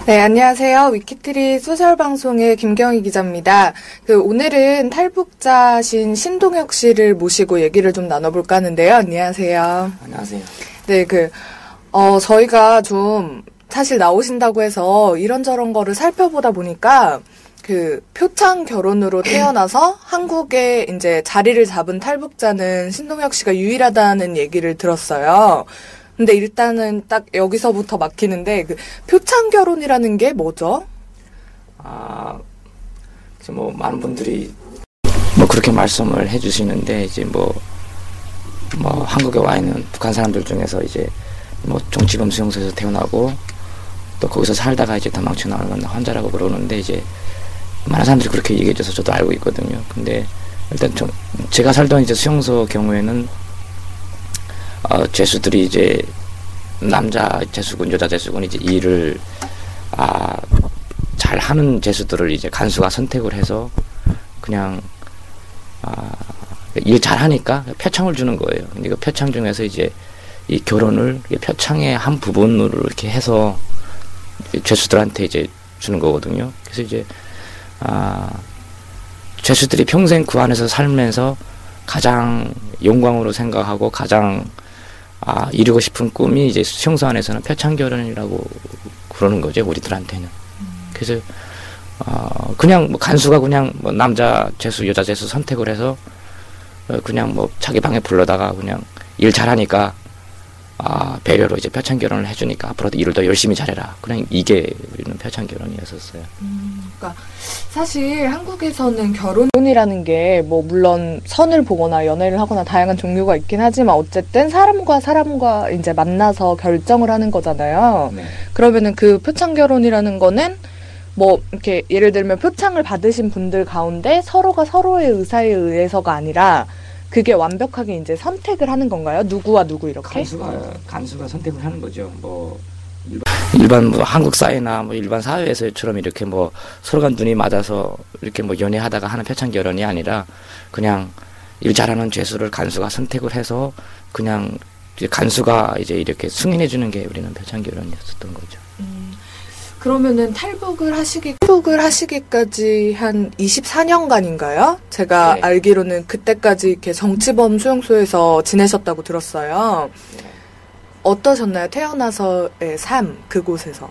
네, 안녕하세요. 위키트리 소셜방송의 김경희 기자입니다. 오늘은 탈북자신 신동혁 씨를 모시고 얘기를 좀 나눠볼까 하는데요. 안녕하세요. 안녕하세요. 네, 저희가 좀 사실 나오신다고 해서 이런저런 거를 살펴보다 보니까 표창 결혼으로 태어나서 한국에 이제 자리를 잡은 탈북자는 신동혁 씨가 유일하다는 얘기를 들었어요. 근데 일단은 딱 여기서부터 막히는데 표창 결혼이라는 게 뭐죠? 많은 분들이 그렇게 말씀을 해주시는데 이제 한국에 와 있는 북한 사람들 중에서 이제 정치범 수용소에서 태어나고 또 거기서 살다가 이제 도망쳐 나오는 건 환자라고 그러는데 이제 많은 사람들이 그렇게 얘기해줘서 저도 알고 있거든요. 근데 일단 제가 살던 이제 수용소 경우에는 죄수들이 이제 남자 죄수군, 여자 죄수군 이제 일을 잘 하는 죄수들을 이제 간수가 선택을 해서 그냥 일 잘하니까 표창을 주는 거예요. 근데 그 표창 중에서 이제 이 결혼을 표창의 한 부분으로 이렇게 해서 죄수들한테 이제 주는 거거든요. 그래서 이제 죄수들이 평생 그 안에서 살면서 가장 영광으로 생각하고 가장 이루고 싶은 꿈이 이제 수용소 안에서는 표창 결혼이라고 그러는 거죠, 우리들한테는. 그래서 그냥 간수가 그냥 남자 죄수, 여자 죄수 선택을 해서 그냥 자기 방에 불러다가 그냥 일 잘하니까 배려로 이제 표창 결혼을 해주니까 앞으로도 일을 더 열심히 잘해라. 그냥 이게 우리는 표창 결혼이었었어요. 그러니까 사실 한국에서는 결혼이라는 게 물론 선을 보거나 연애를 하거나 다양한 종류가 있긴 하지만 어쨌든 사람과 이제 만나서 결정을 하는 거잖아요. 네. 그러면은 그 표창 결혼이라는 거는 이렇게 예를 들면 표창을 받으신 분들 가운데 서로가 서로의 의사에 의해서가 아니라 그게 완벽하게 이제 선택을 하는 건가요? 누구와 누구 이렇게? 간수가 선택을 하는 거죠. 일반 한국 사회나 일반 사회에서처럼 이렇게 서로가 눈이 맞아서 이렇게 연애하다가 하는 표창 결혼이 아니라 그냥 일 잘하는 죄수를 간수가 선택을 해서 그냥 간수가 이제 이렇게 승인해 주는 게 우리는 표창 결혼이었었던 거죠. 그러면은 탈북을 하시기까지 한 24년간인가요? 제가 네. 알기로는 그때까지 이렇게 정치범 수용소에서 지내셨다고 들었어요. 네. 어떠셨나요? 태어나서의 삶, 그곳에서.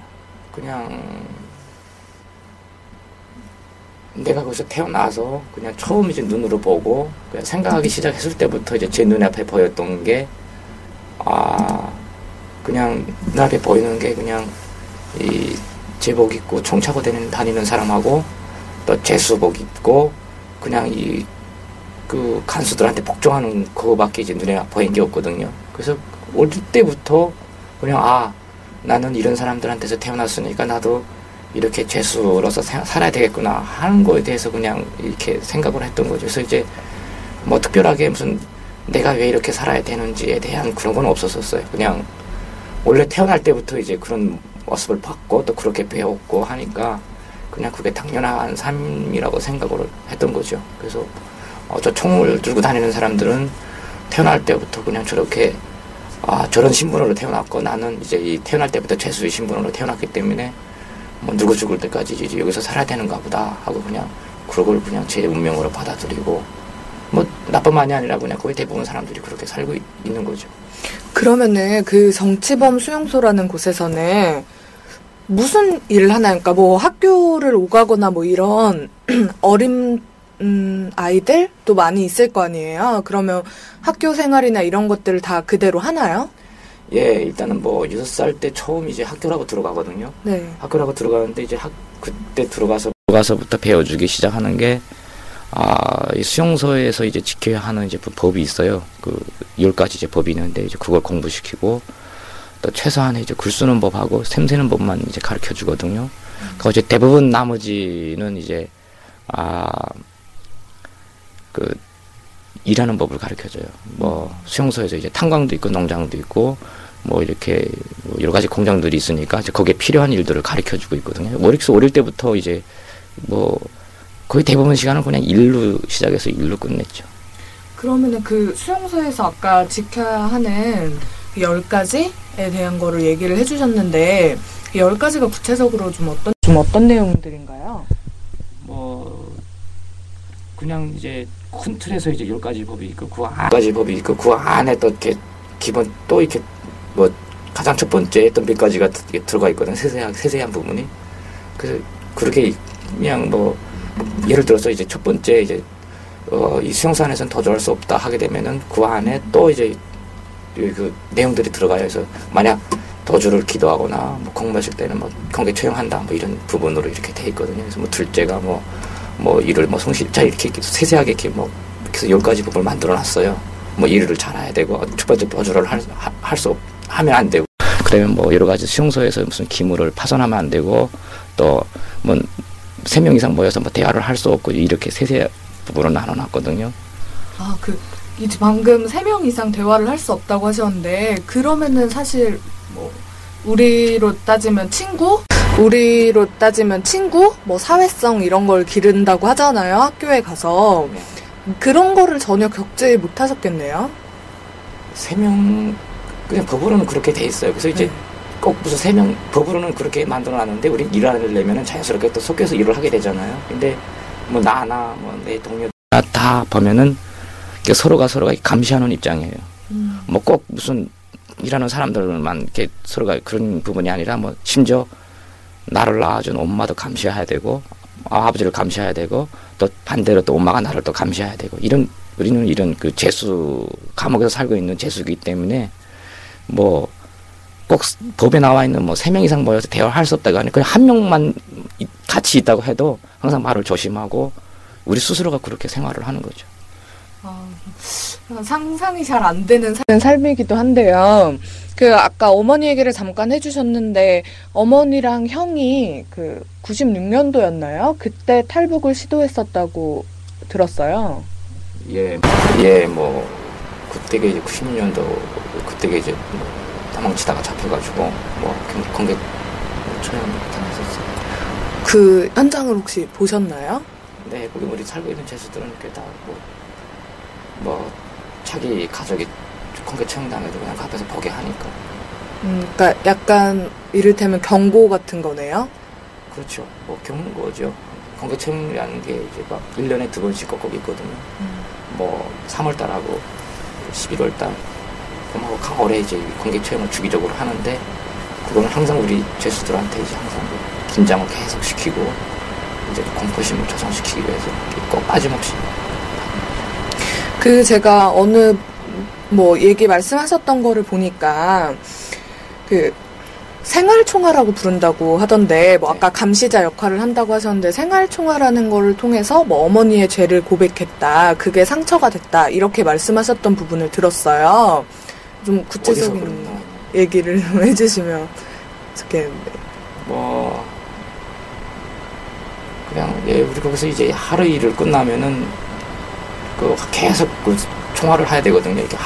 그냥 내가 거기서 태어나서 그냥 처음 이제 눈으로 보고 그냥 생각하기 시작했을 때부터 이제 제 눈앞에 보였던 게 그냥 눈앞에 보이는 게 그냥 이 제복 입고 총 차고 다니는 사람하고 또 제수복 입고 그냥 그 간수들한테 복종하는 그거밖에 이제 눈에 보인 게 없거든요. 그래서 어릴 때부터 그냥 나는 이런 사람들한테서 태어났으니까 나도 이렇게 죄수로서 살아야 되겠구나 하는 거에 대해서 그냥 이렇게 생각을 했던 거죠. 그래서 이제 특별하게 무슨 내가 왜 이렇게 살아야 되는지에 대한 그런 건 없었었어요. 그냥 원래 태어날 때부터 이제 그런 모습을 봤고 또 그렇게 배웠고 하니까 그냥 그게 당연한 삶이라고 생각을 했던 거죠. 그래서 저 총을 들고 다니는 사람들은 태어날 때부터 그냥 저렇게 저런 신분으로 태어났고 나는 이제 태어날 때부터 죄수의 신분으로 태어났기 때문에 누구 죽을 때까지 이제 여기서 살아야 되는가 보다 하고 그냥 그걸 그냥 제 운명으로 받아들이고 나뿐만이 아니라 그냥 거의 대부분 사람들이 그렇게 살고 있는 거죠. 그러면은 그 정치범 수용소라는 곳에서는 무슨 일을 하나요? 그러니까 학교를 오가거나 이런 어린 아이들도 많이 있을 거 아니에요? 그러면 학교 생활이나 이런 것들을 다 그대로 하나요? 예, 일단은 6살 때 처음 이제 학교라고 들어가거든요. 네. 학교라고 들어가는데 이제 그때 들어가서부터 배워주기 시작하는 게 이 수용소에서 이제 지켜야 하는 이제 법이 있어요. 10가지 이제 법이 있는데 이제 그걸 공부시키고 또 최소한의 이제 글 쓰는 법하고 셈 세는 법만 이제 가르쳐 주거든요. 그리고 이제 대부분 나머지는 이제 일하는 법을 가르쳐 줘요. 수용소에서 이제 탄광도 있고 농장도 있고 이렇게 여러 가지 공장들이 있으니까 이제 거기에 필요한 일들을 가르쳐 주고 있거든요. 어릴 때부터 이제 거의 대부분 시간은 그냥 일로 시작해서 일로 끝냈죠. 그러면은 그 수용소에서 아까 지켜야 하는 10가지에 대한 거를 얘기를 해주셨는데 이 10가지가 구체적으로 좀 어떤 내용들인가요? 뭐 그냥 이제 큰 틀에서 이제 10가지 법이 있고 그 안에 또 이렇게 기본 또 이렇게 뭐 가장 첫 번째 또 몇 가지가 들어가 있거든. 세세한 부분이. 그래서 그렇게 그냥 뭐 예를 들어서 이제 첫 번째 이제 이 수용산에서는 도주할 수 없다 하게 되면은 그 안에 또 이제 그 내용들이 들어가요. 그래서 만약 도주를 기도하거나 뭐 공무하실 때는 뭐 공개 처형한다 뭐 이런 부분으로 이렇게 돼 있거든요. 그래서 뭐 둘째가 뭐 일을 뭐 성실자 이렇게 세세하게 이렇게 뭐 그래서 10가지 부분을 만들어 놨어요. 뭐 일을 잘해야 되고 첫 번째 도주를 하면 안 되고 그러면 뭐 여러 가지 수용소에서 무슨 기물을 파손하면 안 되고 또 뭐 3명 이상 모여서 뭐 대화를 할 수 없고 이렇게 세세 부분으로 나눠놨거든요. 아, 이제 방금 3명 이상 대화를 할 수 없다고 하셨는데 그러면은 사실 뭐 우리로 따지면 친구, 뭐 사회성 이런 걸 기른다고 하잖아요. 학교에 가서. 그런 거를 전혀 겪지 못하셨겠네요. 3명 그냥 법으로는 그렇게 돼 있어요. 그래서 이제 꼭 무슨 3명 법으로는 그렇게 만들어놨는데 우린 일을 하려면은 자연스럽게 또 섞여서 일을 하게 되잖아요. 근데 뭐 나나 뭐 내 동료 다 보면은 서로가 감시하는 입장이에요. 뭐 꼭 무슨 일하는 사람들만 이렇게 서로가 그런 부분이 아니라 뭐 심지어 나를 낳아준 엄마도 감시해야 되고 아버지를 감시해야 되고 또 반대로 또 엄마가 나를 또 감시해야 되고 우리는 이런 그 재수 감옥에서 살고 있는 재수이기 때문에 뭐 꼭 법에 나와 있는 뭐 3명 이상 모여서 대화할 수 없다고 하니 그냥 한 명만 같이 있다고 해도 항상 말을 조심하고 우리 스스로가 그렇게 생활을 하는 거죠. 상상이 잘 안 되는 삶이기도 한데요. 아까 어머니 얘기를 잠깐 해주셨는데 어머니랑 형이 96년도였나요? 그때 탈북을 시도했었다고 들었어요. 예, 뭐 그때가 이제 96년도 그때가 이제 도망치다가 잡혀가지고 뭐 공개 처형을 당했었어요. 그 현장을 혹시 보셨나요? 네, 거기 우리 살고 있는 재수들은 이렇게 다 뭐 자기 가족이 공개 처형당해도 그냥 앞에서 보게 하니까. 그러니까 약간 이를테면 경고 같은 거네요? 그렇죠. 뭐 경고죠. 공개 처형이라는 게 이제 막 1년에 2번씩 꼭 있거든요. 뭐 3월달하고 11월달 그하고 가을에 이제 공개 처형을 주기적으로 하는데 그거는 항상 우리 죄수들한테 이제 항상 긴장을 계속 시키고 이제 공포심을 조성시키기 위해서 꼭 빠짐없이. 제가 어느 얘기 말씀하셨던 거를 보니까 생활총화라고 부른다고 하던데 아까 감시자 역할을 한다고 하셨는데 생활총화라는 거를 통해서 어머니의 죄를 고백했다. 그게 상처가 됐다. 이렇게 말씀하셨던 부분을 들었어요. 좀 구체적인 얘기를 해주시면 좋겠는데. 그냥 우리 거기서 이제 하루 일을 끝나면은 계속 총화를 해야 되거든요. 이렇게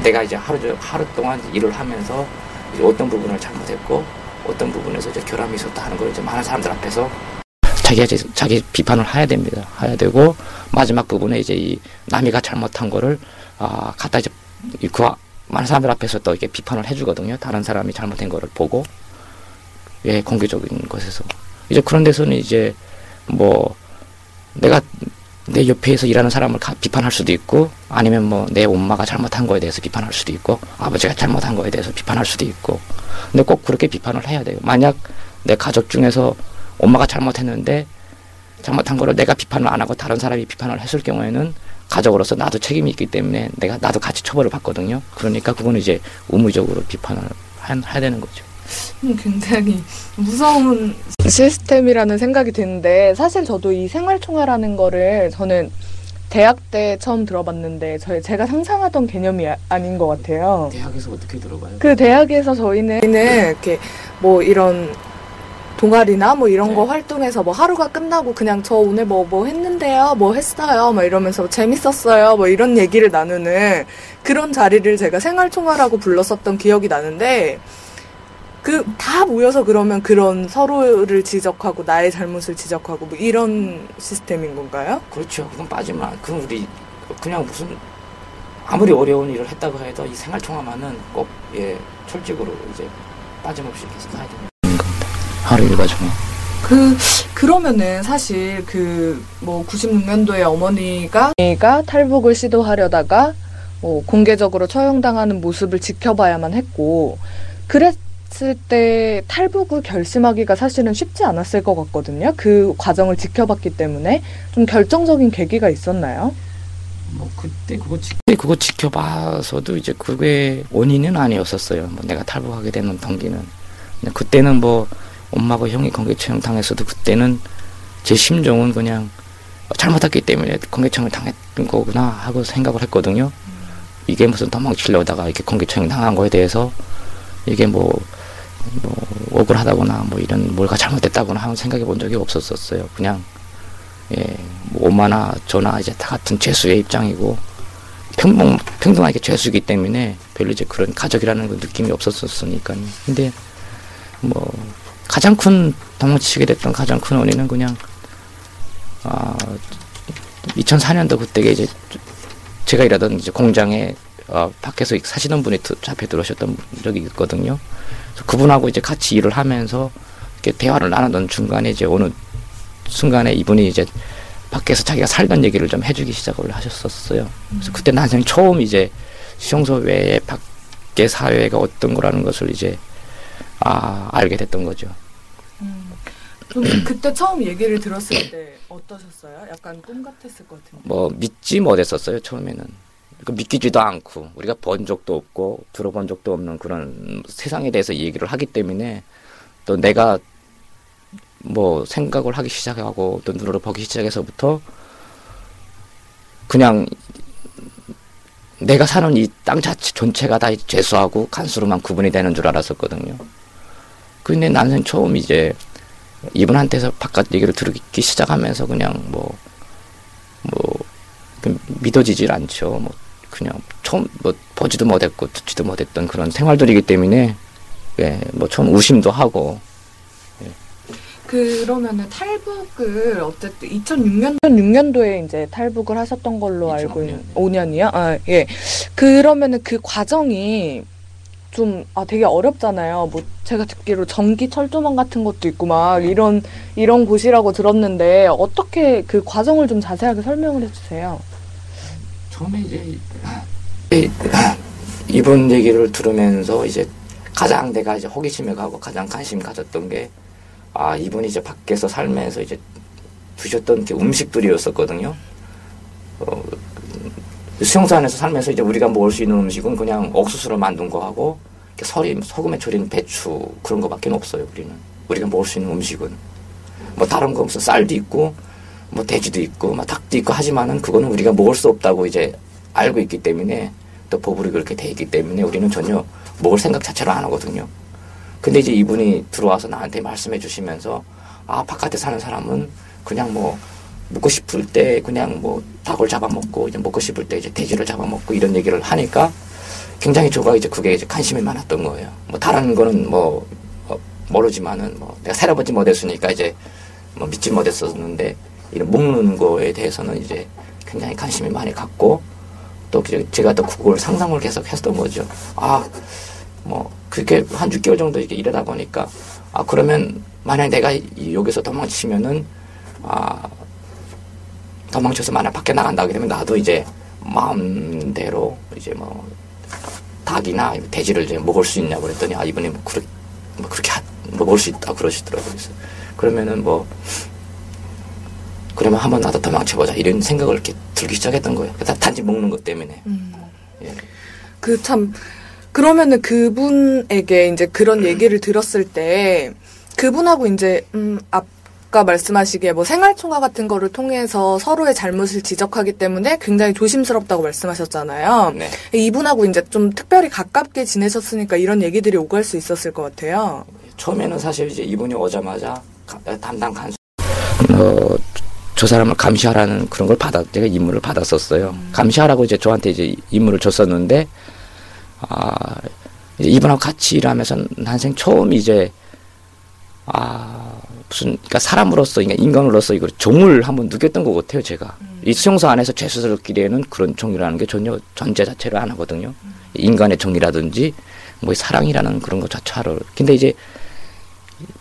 내가 이제 하루 동안 일을 하면서 이제 어떤 부분을 잘못했고 어떤 부분에서 이제 결함이 있었다 하는 걸 이제 많은 사람들 앞에서 자기 비판을 해야 됩니다. 해야 되고 마지막 부분에 이제 이 남이가 잘못한 거를 갖다 이제 많은 사람들 앞에서 또 이렇게 비판을 해주거든요. 다른 사람이 잘못된 거를 보고 공개적인 것에서 이제 그런 데서는 이제 내가 내 옆에서 일하는 사람을 비판할 수도 있고 아니면 내 엄마가 잘못한 거에 대해서 비판할 수도 있고 아버지가 잘못한 거에 대해서 비판할 수도 있고 근데 꼭 그렇게 비판을 해야 돼요. 만약 내 가족 중에서 엄마가 잘못했는데 잘못한 거를 내가 비판을 안 하고 다른 사람이 비판을 했을 경우에는 가족으로서 나도 책임이 있기 때문에 나도 같이 처벌을 받거든요. 그러니까 그거는 이제 의무적으로 비판을 해야 되는 거죠. 굉장히 무서운 시스템이라는 생각이 드는데 사실 저도 이 생활총화라는 거를 저는 대학 때 처음 들어봤는데 제가 상상하던 개념이 아닌 것 같아요. 대학에서 어떻게 들어봐요? 대학에서 저희는 이렇게 이런 동아리나 이런 거 활동해서 하루가 끝나고 그냥 저 오늘 뭐 했는데요, 뭐 했어요, 이러면서 재밌었어요, 이런 얘기를 나누는 그런 자리를 제가 생활총화라고 불렀었던 기억이 나는데 다 모여서 그러면 그런 서로를 지적하고 나의 잘못을 지적하고 이런 시스템인 건가요? 그렇죠. 그건 빠지면 그럼 우리 그냥 무슨 아무리 어려운 일을 했다고 해도 이 생활총화만은 꼭 철칙으로 이제 빠짐없이 계속 해야 됩니다. 하루 일과정에. 그러면은 사실 뭐 96년도에 어머니가 탈북을 시도하려다가 뭐 공개적으로 처형당하는 모습을 지켜봐야만 했고, 그랬을 때 탈북을 결심하기가 사실은 쉽지 않았을 것 같거든요. 그 과정을 지켜봤기 때문에 좀 결정적인 계기가 있었나요? 뭐 그때 그거 지켜봐서도 이제 그게 원인은 아니었었어요. 뭐 내가 탈북하게 되는 동기는. 근데 그때는 뭐 엄마가 형이 공개처형 당했어도 그때는 제 심정은 그냥 잘못했기 때문에 공개처형을 당했던 거구나 하고 생각을 했거든요. 이게 무슨 도망치려다가 이렇게 공개처형 당한 거에 대해서 이게 뭐 억울하다거나 뭐 이런 뭘가 잘못됐다거나 하는 생각해 본 적이 없었어요. 그냥 뭐 엄마나 저나 이제 다 같은 죄수의 입장이고 평등하게 죄수이기 때문에 별로 이제 그런 가족이라는 그 느낌이 없었으니까요. 근데 뭐 가장 큰 도망치게 됐던 가장 큰 원인은 그냥 2004년도 그때 이제 제가 일하던 이제 공장에 밖에서 사시는 분이 잡혀 들어오셨던 적이 있거든요. 그래서 그분하고 이제 같이 일을 하면서 이렇게 대화를 나누던 중간에 이제 어느 순간에 이분이 이제 밖에서 자기가 살던 얘기를 좀 해주기 시작을 하셨었어요. 그래서 그때 난생 처음 이제 수용소 외에 밖의 사회가 어떤 거라는 것을 이제 알게 됐던 거죠. 그럼 그때 처음 얘기를 들었을 때 어떠셨어요? 약간 꿈 같았을 것 같은데. 뭐 믿지 못했었어요 처음에는. 믿기지도 않고 우리가 본 적도 없고 들어본 적도 없는 그런 세상에 대해서 얘기를 하기 때문에 또 내가 뭐 생각을 하기 시작하고 또 눈으로 보기 시작해서부터 그냥 내가 사는 이 땅 자체 전체가 다 죄수하고 간수로만 구분이 되는 줄 알았었거든요. 근데 난생 처음 이제 이분한테서 바깥 얘기를 들기 시작하면서 그냥 믿어지질 않죠. 뭐 그냥 처음 뭐 보지도 못했고 듣지도 못했던 그런 생활들이기 때문에 뭐 처음 의심도 하고. 그러면은 탈북을 어쨌든 2006년도에 이제 탈북을 하셨던 걸로 알고 있는 5년이요? 예. 그러면은 그 과정이 좀 되게 어렵잖아요. 뭐 제가 듣기로 전기 철조망 같은 것도 있고 막 이런 곳이라고 들었는데 어떻게 그 과정을 좀 자세하게 설명을 해주세요. 처음에 이제 이분 얘기를 들으면서 이제 가장 내가 이제 호기심에 가고 가장 관심 가졌던 게 이분이 이제 밖에서 살면서 이제 드셨던 게 음식들이었었거든요. 수용소 안에서 살면서 이제 우리가 먹을 수 있는 음식은 그냥 옥수수로 만든 거 하고 소금에 졸인 배추 그런 거밖에 없어요. 우리가 먹을 수 있는 음식은 뭐 다른 거 무슨 쌀도 있고 뭐 돼지도 있고 뭐 닭도 있고 하지만은 그거는 우리가 먹을 수 없다고 이제 알고 있기 때문에 또 법으로 그렇게 돼 있기 때문에 우리는 전혀 먹을 생각 자체를 안 하거든요. 근데 이제 이분이 들어와서 나한테 말씀해 주시면서 바깥에 사는 사람은 그냥 뭐 먹고 싶을 때 그냥 뭐 닭을 잡아먹고 이제 먹고 싶을 때 이제 돼지를 잡아먹고 이런 얘기를 하니까 굉장히 저가 이제 그게 이제 관심이 많았던 거예요. 뭐 다른 거는 모르지만은 뭐 내가 살아보지 못했으니까 이제 뭐 믿지 못했었는데 이런 먹는 거에 대해서는 이제 굉장히 관심이 많이 갖고 또 제가 또 그걸 상상을 계속 했던 거죠. 뭐 그렇게 한 6개월 정도 이렇게 일하다 보니까 그러면 만약 내가 여기서 도망치면은 도망쳐서 만약 밖에 나간다고 되면 나도 이제 마음대로 이제 뭐 닭이나 돼지를 이제 먹을 수 있냐고 그랬더니 이분이 그렇게 먹을 수 있다 그러시더라고요. 그래서 그러면은 그러면 한번 나도 도망쳐보자 이런 생각을 이렇게 들기 시작했던 거예요. 단지 먹는 것 때문에. 예. 그러면은 그분에게 이제 그런 얘기를 들었을 때 그분하고 이제 아까 말씀하시기에 뭐 생활총화 같은 거를 통해서 서로의 잘못을 지적하기 때문에 굉장히 조심스럽다고 말씀하셨잖아요. 네. 이분하고 이제 좀 특별히 가깝게 지내셨으니까 이런 얘기들이 오갈 수 있었을 것 같아요. 처음에는 사실 이제 이분이 오자마자 담당 간수 저 사람을 감시하라는 그런 걸 제가 임무를 받았었어요. 감시하라고 이제 저한테 이제 임무를 줬었는데 이제 이분하고 같이 일하면서 난생 처음 이제 그러니까 사람으로서, 그러니까 인간으로서 이걸 종을 한번 느꼈던 것 같아요, 제가. 이 수용소 안에서 죄수들끼리에는 그런 종이라는 게 전혀 존재 자체를 안 하거든요. 인간의 종이라든지 뭐 사랑이라는 그런 것 자체를. 근데 이제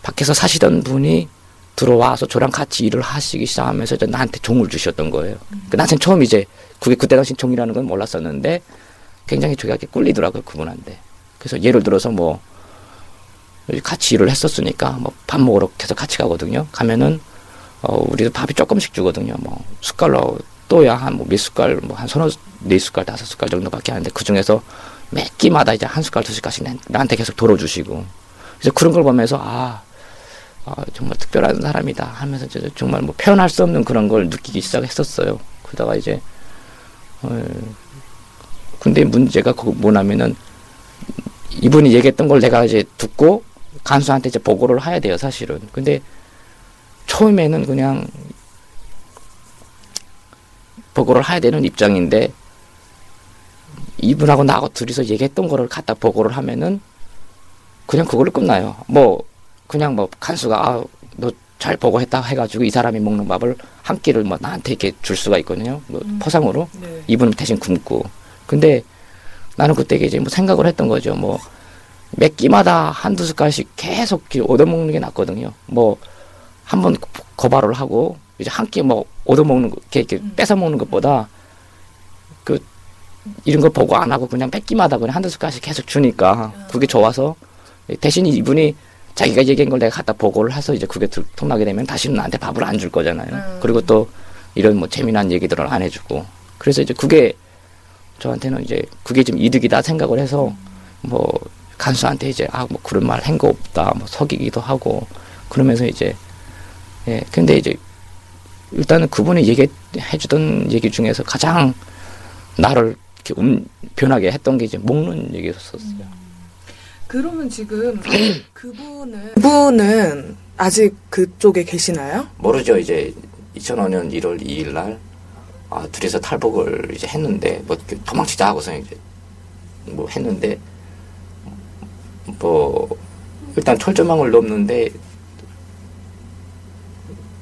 밖에서 사시던 분이 들어와서 저랑 같이 일을 하시기 시작하면서 이제 나한테 종을 주셨던 거예요. 나한테는 처음 이제 그때 당시 종이라는 건 몰랐었는데 굉장히 저게 꿀리더라고요, 그분한테. 그래서 예를 들어서 뭐 같이 일을 했었으니까 뭐 밥 먹으러 계속 같이 가거든요. 가면은 우리도 밥이 조금씩 주거든요. 뭐 숟갈로 또야 한 뭐 몇 숟갈, 뭐 한 서너 네 숟갈, 다섯 숟갈 정도밖에 안 하는데 그 중에서 몇 끼마다 이제 한 숟갈 두 숟갈씩 나한테 계속 덜어주시고. 그래서 그런 걸 보면서 정말 특별한 사람이다 하면서 정말 뭐 표현할 수 없는 그런 걸 느끼기 시작했었어요. 그러다가 이제 근데 문제가 뭐냐면은 이분이 얘기했던 걸 내가 이제 듣고 간수한테 이제 보고를 해야 돼요, 사실은. 근데 처음에는 그냥 보고를 해야 되는 입장인데 이분하고 나하고 둘이서 얘기했던 거를 갖다 보고를 하면은 그냥 그걸로 끝나요. 뭐 그냥 뭐 간수가 너 잘 보고했다 해가지고 이 사람이 먹는 밥을 한 끼를 뭐 나한테 이렇게 줄 수가 있거든요. 뭐 포상으로. 네. 이분은 대신 굶고. 근데 나는 그때 이제 뭐 생각을 했던 거죠. 뭐 몇 끼마다 한두 숟갈씩 계속 얻어먹는 게 낫거든요. 뭐 한번 거발을 하고 이제 한 끼 뭐 얻어먹는 거 이렇게 뺏어 먹는 것보다 이런 걸 보고 안 하고 그냥 몇 끼마다 그냥 한두 숟갈씩 계속 주니까 그게 좋아서 대신 이분이 자기가 얘기한 걸 내가 갖다 보고를 해서 이제 그게 통하게 되면 다시는 나한테 밥을 안 줄 거잖아요. 그리고 또 이런 뭐 재미난 얘기들을 안 해주고. 그래서 이제 그게 저한테는 이제 그게 좀 이득이다 생각을 해서 뭐 간수한테 이제 뭐 그런 말 한 거 없다 뭐 속이기도 하고 그러면서 이제 근데 이제 일단은 그분이 얘기해주던 얘기 중에서 가장 나를 이렇게 변하게 했던 게 이제 먹는 얘기였었어요. 그러면 지금 그분은 아직 그쪽에 계시나요? 모르죠. 이제 2005년 1월 2일 날 둘이서 탈북을 이제 했는데 뭐 도망치자 하고서 이제 뭐 했는데 뭐 일단 철조망을 넘는데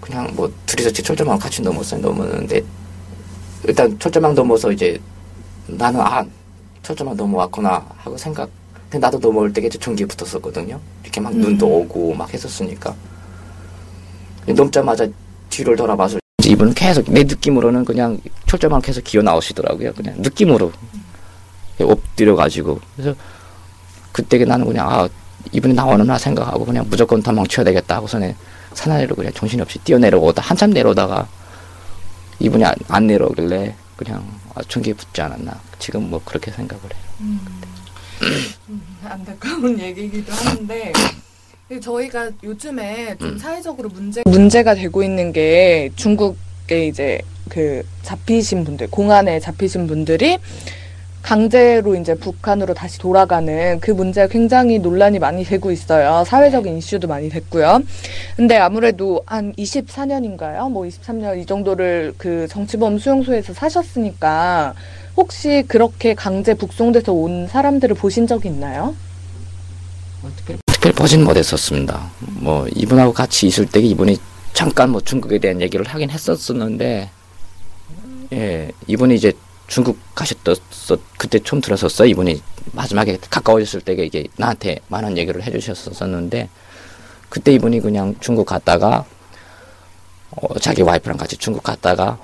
그냥 뭐 둘이서 철조망을 같이 넘었는데 일단 철조망 넘어서 이제 나는 철조망 넘어왔구나 하고 생각. 근데 나도 넘어올 때 전기에 붙었었거든요. 이렇게 막 눈도 오고 막 했었으니까. 넘자마자 뒤를 돌아봐서 이분은 계속 내 느낌으로는 그냥 철조망을 계속 기어 나오시더라고요. 그냥 느낌으로 엎드려가지고. 그래서 그때 나는 그냥 이분이 나오는구나 생각하고 그냥 무조건 도망쳐야 되겠다 하고서는 산 아래로 그냥 정신없이 뛰어내려오다 한참 내려오다가 이분이 안 내려오길래 그냥 전기에 붙지 않았나. 지금 뭐 그렇게 생각을 해요. 안타까운 얘기이기도 한데 저희가 요즘에 좀 사회적으로 문제가 되고 있는 게 중국에 이제 그 잡히신 분들, 공안에 잡히신 분들이 강제로 이제 북한으로 다시 돌아가는 그 문제가 굉장히 논란이 많이 되고 있어요. 사회적인 이슈도 많이 됐고요. 근데 아무래도 한 24년인가요? 뭐 23년 이 정도를 그 정치범 수용소에서 사셨으니까 혹시 그렇게 강제 북송돼서 온 사람들을 보신 적이 있나요? 특별히 보진 못했었습니다. 뭐 이분하고 같이 있을 때 이분이 잠깐 뭐 중국에 대한 얘기를 하긴 했었었는데 이분이 이제 중국 가셨던 그때 처음 들었었어요. 이분이 마지막에 가까워졌을 때 이게 나한테 많은 얘기를 해주셨었는데 그때 이분이 그냥 중국 갔다가 자기 와이프랑 같이 중국 갔다가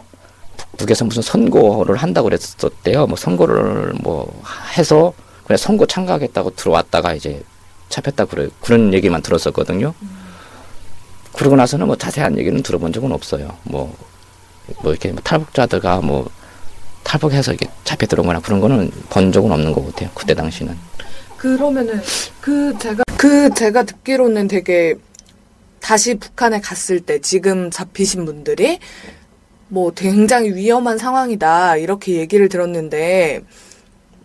북에서 무슨 선고를 한다고 그랬었대요. 뭐 선고를 뭐 해서 그냥 선고 참가하겠다고 들어왔다가 이제 잡혔다 그런 얘기만 들었었거든요. 그러고 나서는 뭐 자세한 얘기는 들어본 적은 없어요. 뭐 이렇게 탈북자들과 뭐 탈북해서 이렇게 잡혀 들어오거나 그런 거는 본 적은 없는 것 같아요. 그때 당시는. 그러면은 제가 듣기로는 되게 다시 북한에 갔을 때 지금 잡히신 분들이 뭐 굉장히 위험한 상황이다 이렇게 얘기를 들었는데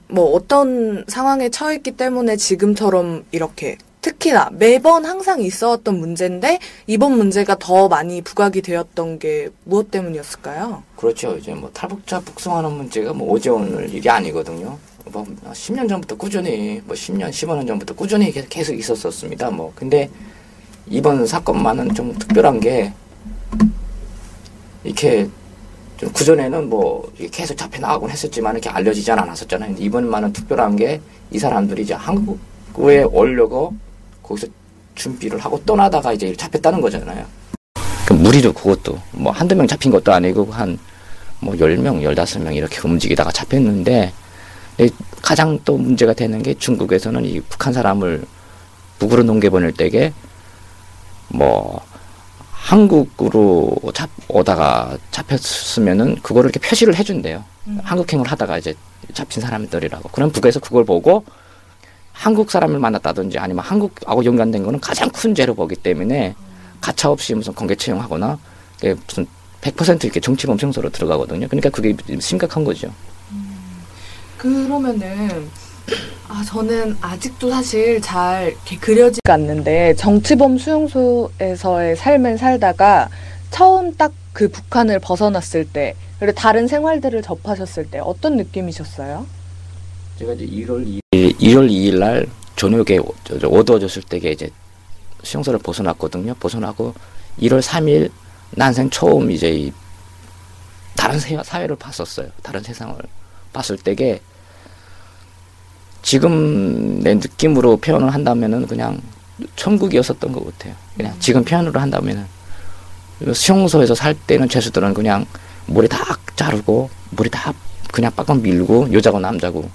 뭐 어떤 상황에 처했기 때문에 지금처럼 이렇게 특히나 매번 항상 있었던 문제인데 이번 문제가 더 많이 부각이 되었던 게 무엇 때문이었을까요? 그렇죠. 이제 뭐 탈북자 북송하는 문제가 뭐 어제 오늘 일이 아니거든요. 뭐 10년 전부터 꾸준히 뭐 10년, 15년 전부터 꾸준히 계속 있었었습니다. 뭐 근데 이번 사건만은 좀 특별한 게 이렇게 좀 그전에는 뭐 계속 잡혀 나가곤 했었지만 이렇게 알려지지 않았었잖아요. 근데 이번만은 특별한 게 이 사람들이 이제 한국에 오려고 거기서 준비를 하고 떠나다가 이제 잡혔다는 거잖아요. 그 무리로 그것도 뭐 한두 명 잡힌 것도 아니고 한 뭐 10명, 15명 이렇게 움직이다가 잡혔는데 가장 또 문제가 되는 게 중국에서는 이 북한 사람을 북으로 넘겨보낼 때에 뭐 한국으로 오다가 잡혔으면은 그거를 이렇게 표시를 해준대요. 한국행을 하다가 이제 잡힌 사람들이라고. 그럼 북에서 그걸 보고 한국 사람을 만났다든지 아니면 한국하고 연관된 거는 가장 큰 죄로 보기 때문에 가차없이 무슨 공개 채용하거나 무슨 100% 이렇게 정치범 형사로 들어가거든요. 그러니까 그게 심각한 거죠. 그러면은 저는 아직도 사실 잘 이렇게 그려지가 않는데 정치범 수용소에서의 삶을 살다가 처음 딱 그 북한을 벗어났을 때 그리고 다른 생활들을 접하셨을 때 어떤 느낌이셨어요? 제가 이제 1월 2일 날 저녁에 어두워졌을 때에 이제 수용소를 벗어났거든요. 벗어나고 1월 3일 난생 처음 이제 다른 사회를 봤었어요. 다른 세상을 봤을 때에 지금 내 느낌으로 표현을 한다면은 그냥 천국이었었던 것 같아요. 그냥 지금 표현으로 한다면은 수용소에서 살 때는 죄수들은 그냥 머리 다 자르고 머리 다 그냥 빡빡 밀고 여자고 남자고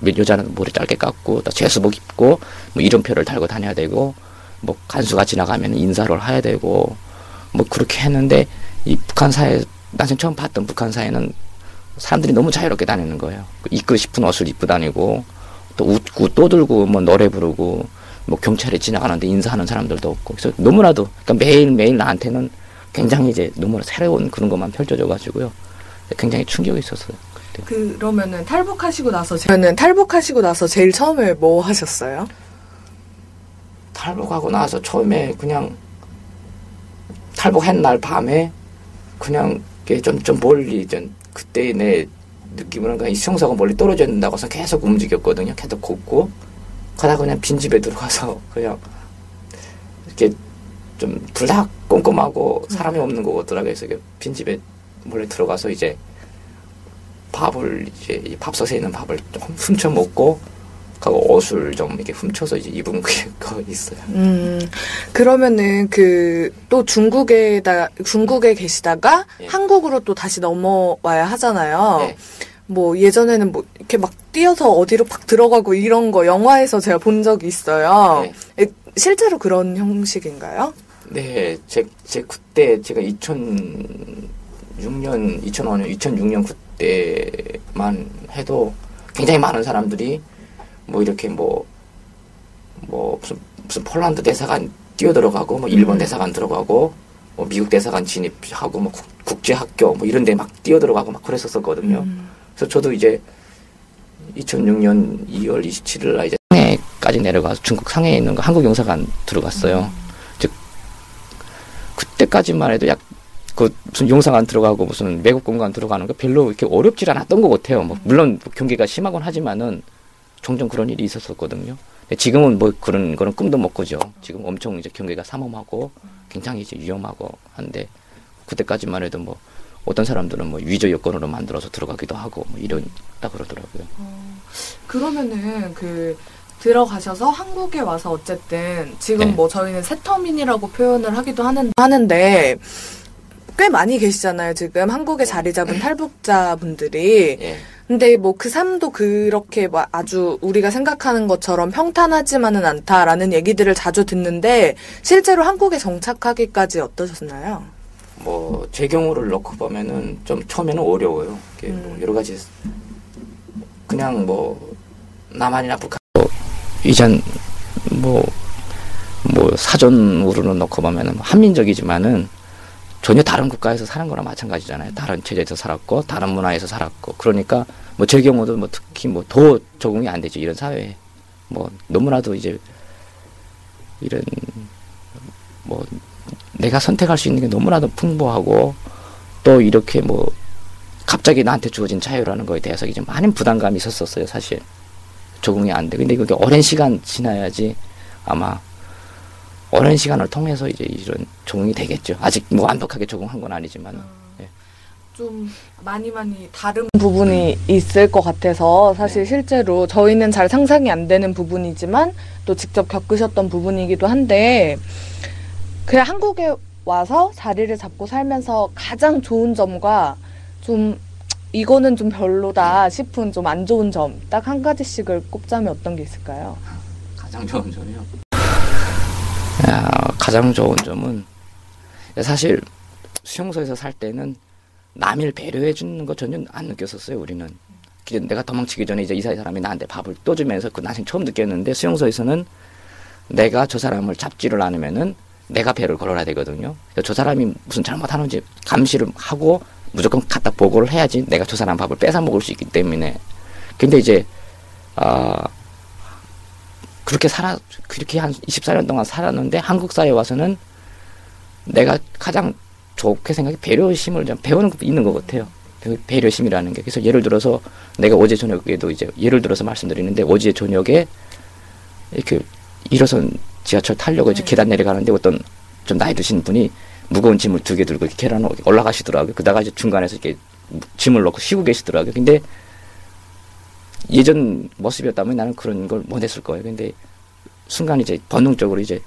여자는 머리 짧게 깎고 또 죄수복 입고 뭐 이름표를 달고 다녀야 되고 뭐 간수가 지나가면 인사를 해야 되고 뭐 그렇게 했는데 이 북한 사회 난생 처음 봤던 북한 사회는 사람들이 너무 자유롭게 다니는 거예요. 입고 싶은 옷을 입고 다니고 또 웃고 떠들고 뭐 노래 부르고 뭐 경찰이 지나가는데 인사하는 사람들도 없고 그래서 너무나도 그러니까 매일매일 나한테는 굉장히 이제 너무 새로운 그런 것만 펼쳐져 가지고요. 굉장히 충격이 있었어요. 그때. 그러면은 탈북하시고 나서 제일 처음에 뭐 하셨어요? 탈북하고 나서 처음에 그냥 탈북한 날 밤에 그냥 좀 멀리 그때 내 느낌으로는 그냥 이 수용소가 멀리 떨어져 있는다고 해서 계속 움직였거든요. 계속 걷고 가다가 그냥 빈집에 들어가서 그냥 이렇게 좀 둘 다 꼼꼼하고 사람이 없는 것 같더라고요. 그래서 빈집에 몰래 들어가서 이제 밥을 이제 이 밥솥에 있는 밥을 좀 훔쳐 먹고 하고 옷을 좀 이렇게 훔쳐서 이제 입은 거 있어요. 그러면은 또 중국에 계시다가 예. 한국으로 또 다시 넘어와야 하잖아요. 예. 뭐 예전에는 뭐 이렇게 막 뛰어서 어디로 팍 들어가고 이런 거 영화에서 제가 본 적이 있어요. 예. 실제로 그런 형식인가요? 네, 그때 제가 2006년, 2006년 그때만 해도 굉장히 많은 사람들이 뭐 이렇게 뭐 무슨 폴란드 대사관 뛰어들어가고 뭐 일본 대사관 들어가고 뭐 미국 대사관 진입하고 뭐 국제학교 뭐 이런 데 막 뛰어들어가고 막 그랬었거든요. 그래서 저도 이제 2006년 2월 27일 날 이제 상해까지 내려가서 중국 상해에 있는 거 한국 영사관 들어갔어요. 즉 그때까지만 해도 무슨 영사관 들어가고 무슨 외국 공간 들어가는 거 별로 이렇게 어렵지 않았던 것 같아요. 뭐 물론 경계가 심하곤 하지만은 종종 그런 일이 있었었거든요. 지금은 뭐 그런 거는 꿈도 못 꾸죠. 지금 엄청 이제 경계가 삼엄하고 굉장히 이제 위험하고 한데 그때까지만 해도 뭐 어떤 사람들은 뭐 위조 여권으로 만들어서 들어가기도 하고 뭐 이런다 그러더라고요. 그러면은 들어가셔서 한국에 와서 어쨌든 지금 네. 뭐 저희는 새터민이라고 표현을 하기도 하는데 꽤 많이 계시잖아요. 지금 한국에 자리 잡은 탈북자분들이. 네. 근데 뭐 그 삶도 그렇게 뭐 아주 우리가 생각하는 것처럼 평탄하지만은 않다라는 얘기들을 자주 듣는데 실제로 한국에 정착하기까지 어떠셨나요? 뭐 제 경우를 놓고 보면은 좀 처음에는 어려워요. 뭐 여러 가지 그냥 뭐 남한이나 북한 이전 뭐 사전으로는 놓고 보면은 한민족이지만은 전혀 다른 국가에서 사는 거랑 마찬가지잖아요. 다른 체제에서 살았고 다른 문화에서 살았고 그러니까 뭐 제 경우도 뭐 특히 뭐 더 적응이 안 되죠. 이런 사회에 뭐 너무나도 이제 이런 뭐 내가 선택할 수 있는 게 너무나도 풍부하고 또 이렇게 뭐 갑자기 나한테 주어진 자유라는 거에 대해서 이제 많은 부담감이 있었어요. 사실 적응이 안 돼. 근데 그게 오랜 시간 지나야지 아마 오랜 시간을 통해서 이제 이런 적응이 되겠죠. 아직 뭐 완벽하게 적응한 건 아니지만. 예. 좀 많이 다른 부분이 있을 것 같아서 사실 실제로 저희는 잘 상상이 안 되는 부분이지만 또 직접 겪으셨던 부분이기도 한데 그냥 한국에 와서 자리를 잡고 살면서 가장 좋은 점과 좀 이거는 좀 별로다 싶은 좀 안 좋은 점 딱 한 가지씩을 꼽자면 어떤 게 있을까요? 가장 좋은 점이요? 가장 좋은 점은 사실 수용소에서 살 때는 남을 배려해 주는 거 전혀 안 느꼈었어요. 우리는 내가 도망치기 전에 이제 이 사람이 나한테 밥을 또 주면서 그 나중에 처음 느꼈는데 수용소에서는 내가 저 사람을 잡지를 않으면은 내가 배를 걸어야 되거든요. 저 사람이 무슨 잘못하는지 감시를 하고 무조건 갖다 보고를 해야지 내가 저 사람 밥을 뺏어 먹을 수 있기 때문에. 근데 이제 그렇게 한 24년 동안 살았는데 한국 사회에 와서는 내가 가장 좋게 생각해 배려심을 좀 배우는 것도 있는 것 같아요. 배려심이라는 게. 그래서 예를 들어서 내가 어제 저녁에도 이제 예를 들어서 말씀드리는데 어제 저녁에 이렇게 1호선 지하철 타려고 이제 계단 내려가는데 어떤 좀 나이 드신 분이 무거운 짐을 2개 들고 이렇게 계단 올라가시더라고요. 그러다가 이제 중간에서 이렇게 짐을 놓고 쉬고 계시더라고요. 근데 예전 모습이었다면 나는 그런 걸 못했을 거예요. 근데 순간 이제 본능적으로 이제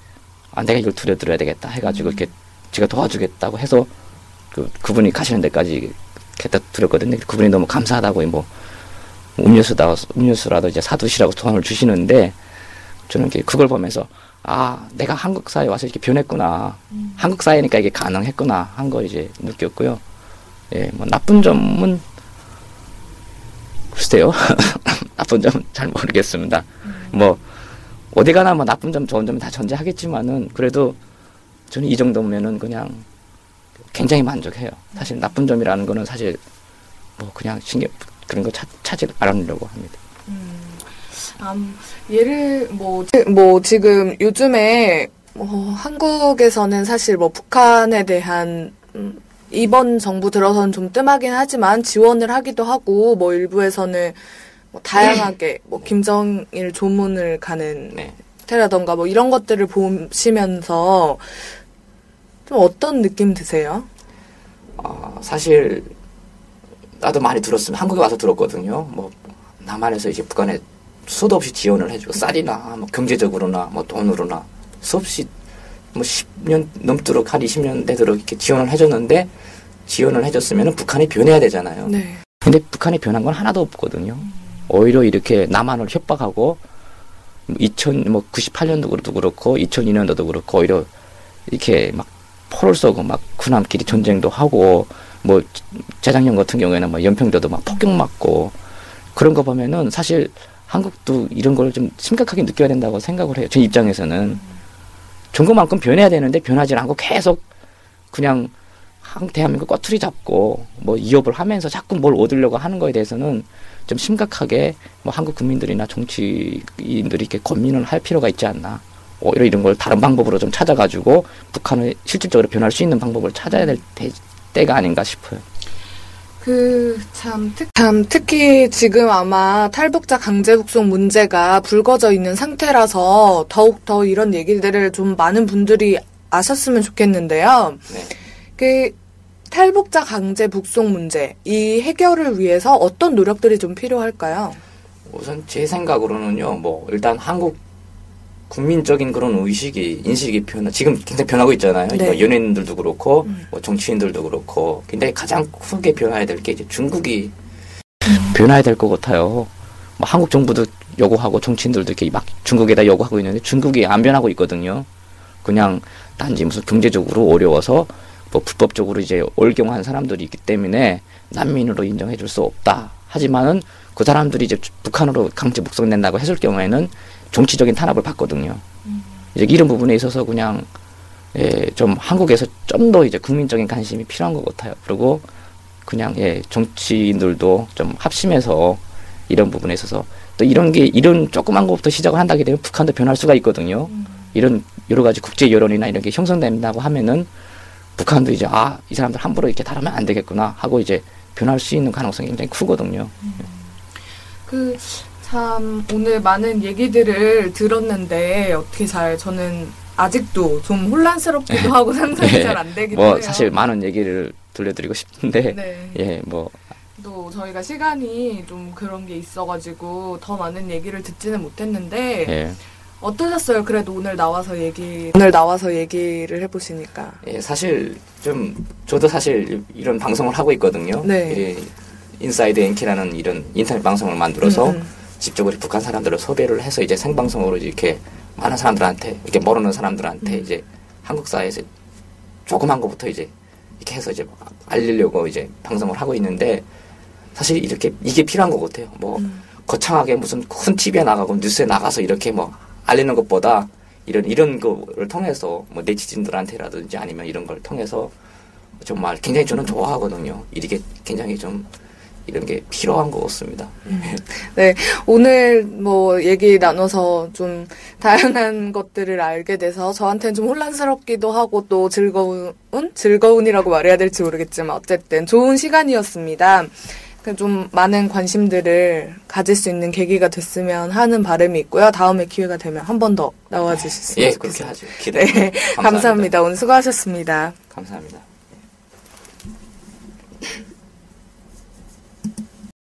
내가 이걸 들여드려야 되겠다 해가지고 이렇게 제가 도와주겠다고 해서 그분이 가시는 데까지 갖다 드렸거든요. 그분이 너무 감사하다고 뭐 음료수라도 이제 사두시라고 돈을 주시는데 저는 그걸 보면서 내가 한국 사회에 와서 이렇게 변했구나. 한국 사회니까 이게 가능했구나 한 거 이제 느꼈고요. 예, 뭐 나쁜 점은 글쎄요. 나쁜 점은 잘 모르겠습니다. 뭐 어디 가나 뭐 나쁜 점 좋은 점 다 존재하겠지만은 그래도 저는 이 정도면은 그냥 굉장히 만족해요. 사실 나쁜 점이라는 거는 사실 뭐 그냥 그런 거 찾지 않으려고 합니다. 예를 지금 요즘에 한국에서는 사실 북한에 대한 이번 정부 들어서는 좀 뜸하긴 하지만 지원을 하기도 하고 일부에서는 다양하게 김정일 조문을 가는 테라던가 이런 것들을 보시면서 좀 어떤 느낌 드세요? 사실 나도 많이 들었으면 한국에 와서 들었거든요. 남한에서 이제 북한에 수도 없이 지원을 해주고 쌀이나 경제적으로나 돈으로나 수없이 10년 넘도록 한 20년 되도록 이렇게 지원을 해줬는데 지원을 해줬으면 북한이 변해야 되잖아요. 네. 근데 북한이 변한 건 하나도 없거든요. 오히려 이렇게 남한을 협박하고 98년도도 그렇고 2002년도도 그렇고 오히려 이렇게 포를 쏘고 군함끼리 전쟁도 하고 재작년 같은 경우에는 연평도도 폭격 맞고 그런 거 보면은 사실 한국도 이런 걸 좀 심각하게 느껴야 된다고 생각을 해요. 제 입장에서는 중국만큼 변해야 되는데 변하지 않고 계속 그냥 대한민국 꼬투리 잡고 이업을 하면서 자꾸 뭘 얻으려고 하는 거에 대해서는 좀 심각하게 한국 국민들이나 정치인들이 이렇게 고민을 할 필요가 있지 않나. 오히려 이런 걸 다른 방법으로 좀 찾아가지고 북한을 실질적으로 변할 수 있는 방법을 찾아야 될 때가 아닌가 싶어요. 특히 지금 아마 탈북자 강제 북송 문제가 불거져 있는 상태라서 더욱더 이런 얘기들을 좀 많은 분들이 아셨으면 좋겠는데요. 네. 탈북자 강제 북송 문제, 이 해결을 위해서 어떤 노력들이 좀 필요할까요? 우선 제 생각으로는요, 일단 한국 국민적인 그런 인식이 지금 굉장히 변하고 있잖아요. 네. 연예인들도 그렇고, 정치인들도 그렇고. 근데 가장 크게 변화해야 될 게 이제 중국이 변화해야 될 것 같아요. 한국 정부도 요구하고 정치인들도 이렇게 중국에다 요구하고 있는데 중국이 안 변하고 있거든요. 그냥 단지 무슨 경제적으로 어려워서 불법적으로 이제 올경한 사람들이 있기 때문에 난민으로 인정해 줄 수 없다. 하지만은 그 사람들이 이제 북한으로 강제 북송된다고 했을 경우에는 정치적인 탄압을 받거든요. 이제 이런 부분에 있어서 그냥 좀 한국에서 좀 더 이제 국민적인 관심이 필요한 것 같아요. 그리고 그냥 정치인들도 좀 합심해서 이런 부분에 있어서 또 이런 조그만 것부터 시작을 한다게 되면 북한도 변할 수가 있거든요. 이런 여러 가지 국제 여론이나 이런 게 형성된다고 하면은 북한도 이제 이 사람들 함부로 이렇게 다루면 안 되겠구나 하고 이제 변할 수 있는 가능성이 굉장히 크거든요. 오늘 많은 얘기들을 들었는데 저는 아직도 좀 혼란스럽기도 하고 상상이 잘 안 되기도 해요. 사실 많은 얘기를 들려드리고 싶은데 네. 예, 뭐 또 저희가 시간이 좀 그런 게 있어가지고 더 많은 얘기를 듣지는 못했는데 예. 어떠셨어요? 그래도 오늘 나와서 얘기를 해보시니까. 예, 사실 좀 저도 사실 이런 방송을 하고 있거든요. 네. 예, 인사이드 엔키라는 이런 인터넷 방송을 만들어서 직접 우리 북한 사람들을 섭외를 해서 이제 생방송으로 이렇게 많은 사람들한테 이렇게 모르는 사람들한테 이제 한국 사회에서 조그만 것부터 이제 이렇게 해서 이제 알리려고 이제 방송을 하고 있는데 사실 이렇게 이게 필요한 것 같아요. 뭐 거창하게 무슨 큰 TV에 나가고 뉴스에 나가서 이렇게 뭐 알리는 것보다 이런 거를 통해서 뭐 네티즌들한테라든지 아니면 이런 걸 통해서 정말 굉장히 저는 좋아하거든요. 이게 굉장히 좀 이런 게 필요한 것 같습니다. 네, 오늘 뭐 얘기 나눠서 좀 다양한 것들을 알게 돼서 저한테는 좀 혼란스럽기도 하고 또 즐거운이라고 말해야 될지 모르겠지만 어쨌든 좋은 시간이었습니다. 좀 많은 관심들을 가질 수 있는 계기가 됐으면 하는 바람이 있고요. 다음에 기회가 되면 한 번 더 나와주셨으면 좋겠습니다. 그렇게 하죠. 기대. 네, 감사합니다. 오늘 수고하셨습니다. 감사합니다.